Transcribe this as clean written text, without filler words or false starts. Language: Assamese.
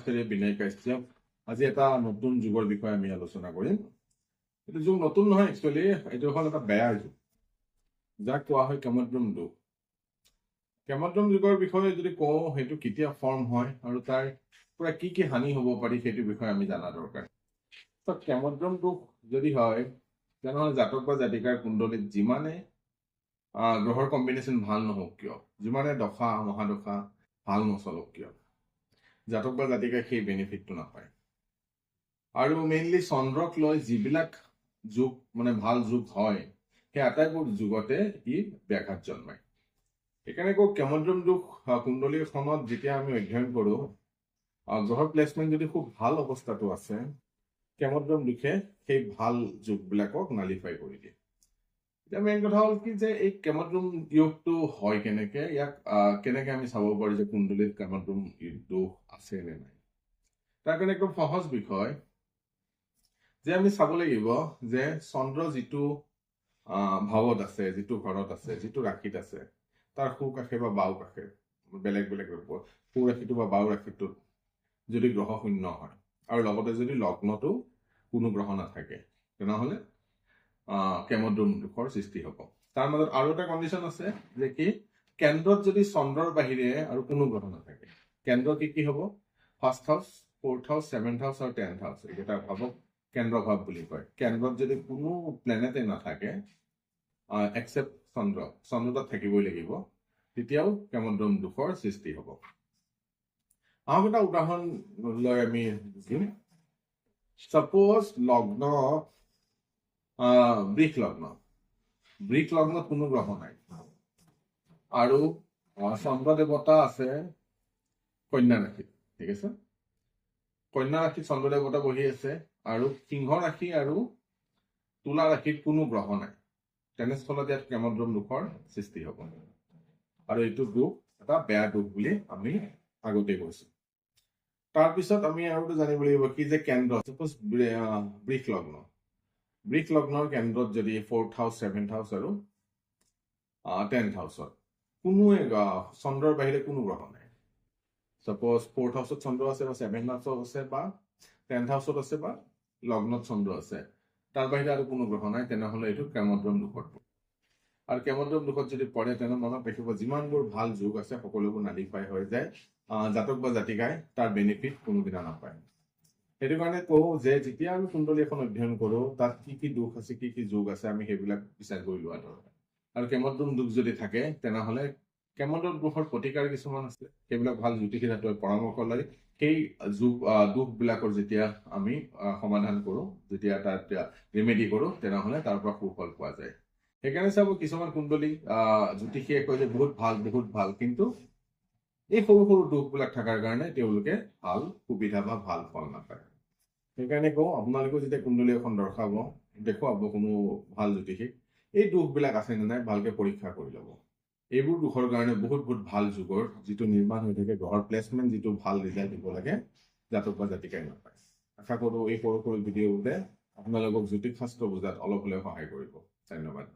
নমস্কাৰ বিনয় কাশ্যপ আজি এটা নতুন যুগৰ বিষয়ে আমি আলোচনা কৰিম এইটো যুগ নতুন নহয় একচুৱেলি এইটো হ'ল এটা বেয়া যুগ যাক কোৱা হয় কেমদ্ৰম যুগ কেমদ্ৰম যুগৰ বিষয়ে যদি কওঁ সেইটো কেতিয়া ফৰ্ম হয় আৰু তাৰ পৰা কি হানি হ'ব পাৰি সেইটো বিষয়ে আমি জানা দৰকাৰ তো কেমদ্ৰম যুগ যদি হয় তেনেহ'লে জাতক বা জাতিকাৰ কুণ্ডলীত যিমানে গ্ৰহৰ কম্বিনেশ্যন ভাল নহওক কিয় যিমানে দশা মহাদশা ভাল নচলক কিয় জাতক বা জাতিকাই সেই বেনিফিটটো নাপায় আৰু মেইনলি চন্দ্ৰক লৈ যিবিলাক যুগ মানে ভাল যুগ হয় সেই আটাইবোৰ যুগতে ই ব্যাঘাত জন্মায় সেইকাৰণে কওঁ কেমদ্ৰম যুগ কুণ্ডলীখনত যেতিয়া আমি অধ্যয়ন কৰোঁ গ্ৰহৰ প্লেচমেণ্ট যদি খুব ভাল অৱস্থাটো আছে কেমদ্ৰম দুখে সেই ভাল যুগবিলাকক নালিফাই কৰি দিয়ে এতিয়া মেইন কথা হ'ল কি যে এই কেমদ্ৰম যোগটো হয় কেনেকে ইয়াক কেনেকে আমি চাব পাৰোঁ যে কুণ্ডলীত কেমদ্ৰম দোষ আছে নে নাই তাৰ কাৰণে একদম সহজ বিষয় যে আমি চাব লাগিব যে চন্দ্ৰ যিটো ভাৱত আছে যিটো ঘৰত আছে যিটো ৰাশিত আছে তাৰ সোঁ কাষে বা বাওঁ কাষে বেলেগ বেলেগ সোঁ ৰাশিটো বা বাওঁ ৰাশিটোত যদি গ্ৰহ শূন্য হয় আৰু লগতে যদি লগ্নটো কোনো গ্ৰহ নাথাকে তেনেহ'লে কেমদ্ৰম দোষৰ সৃষ্টি হ'ব তাৰ মাজত আৰু এটা কণ্ডিশ্যন আছে যে কি কেন্দ্ৰত যদি চন্দ্ৰৰ বাহিৰে আৰু কোনো গ্ৰহ নাথাকে কেন্দ্ৰ কি হ'ব first house fourth house seventh house আৰু 10th হাউচ এইকেইটা ভাৱক কেন্দ্ৰ ভাৱ বুলি কয় কেন্দ্ৰত যদি কোনো প্লেনেটে নাথাকে এক্সেপ্ট চন্দ্ৰ তাত থাকিবই লাগিব তেতিয়াও কেমদ্ৰম দোষৰ সৃষ্টি হ'ব আৰু এটা উদাহৰণ লৈ আমি বুজিম সাপোজ লগ্ন বৃষ লগ্নত কোনো গ্ৰহ নাই আৰু চন্দ্ৰ দেৱতা আছে কন্যা ৰাশিত ঠিক আছে কন্যা ৰাশিত চন্দ্ৰ দেৱতা বহি আছে আৰু সিংহ ৰাশি আৰু তুলা ৰাশিত কোনো গ্ৰহ নাই তেনেস্থলত ইয়াত কেমদ্ৰম দোষৰ সৃষ্টি হ'ব আৰু এইটো দোষ এটা বেয়া দোষ বুলি আমি আগতে কৈছো তাৰপিছত আমি আৰু জানিব লাগিব কি যে কেন্দ্ৰ সাপোজ বৃষ লগ্নৰ কেন্দ্ৰত যদি 4th হাউচ 7th হাউচ আৰু 10th হাউচত কোনোৱে চন্দ্ৰৰ বাহিৰে কোনো গ্ৰহ নাই সাপোজ 4th হাউচত চন্দ্ৰ আছে বা 7th হাউচত আছে বা 10th হাউচত আছে বা লগ্নত চন্দ্ৰ আছে তাৰ বাহিৰে আৰু কোনো গ্ৰহ নাই তেনেহ'লে এইটো কেমদ্ৰম দোষত আৰু কেমদ্ৰম দোষত যদি পৰে তেনে মনত ৰাখিব যিমানবোৰ ভাল যুগ আছে সকলোবোৰ নালিফাই হৈ যায় জাতক বা জাতিকাই তাৰ বেনিফিট কোনোদিনা নাপায় সেইটো কাৰণে কওঁ যে যেতিয়া আমি কুণ্ডলী এখন অধ্যয়ন কৰোঁ তাত কি দোষ আছে কি যুগ আছে আমি সেইবিলাক বিচাৰ কৰি লোৱা দৰকাৰ আৰু কেমদ্ৰম দোষ যদি থাকে তেনেহ'লে কেমদ্ৰম দোষৰ প্ৰতিকাৰ কিছুমান আছে সেইবিলাক ভাল জ্যোতিষী ধাতুৱে পৰামৰ্শ লৈ সেই দোষবিলাকৰ যেতিয়া আমি সমাধান কৰোঁ যেতিয়া তাত ৰিমেডি কৰোঁ তেনেহ'লে তাৰ পৰা সুফল পোৱা যায় সেইকাৰণে চাব কিছুমান কুণ্ডলী জ্যোতিষীয়ে কয় যে বহুত ভাল কিন্তু এই সৰু সৰু দোষবিলাক থকাৰ কাৰণে তেওঁলোকে ভাল সুবিধা বা ভাল ফল নাপায় সেইকাৰণে কওঁ আপোনালোকেও যেতিয়া কুণ্ডলী এখন দেখুৱাব কোনো ভাল জ্যোতিষীক এই দোষবিলাক আছে নে নাই ভালকে পৰীক্ষা কৰি ল'ব এইবোৰ দোষৰ কাৰণে বহুত ভাল যুগৰ যিটো নিৰ্মাণ হৈ থাকে গ্ৰহৰ প্লেচমেণ্ট যিটো ভাল ৰিজাল্ট দিব লাগে জাতক বা জাতিকাই নাপায় আশা কৰোঁ এই সৰু ভিডিঅ'বোৰে আপোনালোকক জ্যোতিষ শাস্ত্ৰ বুজাত অলপ হ'লেও সহায় কৰিব ধন্যবাদ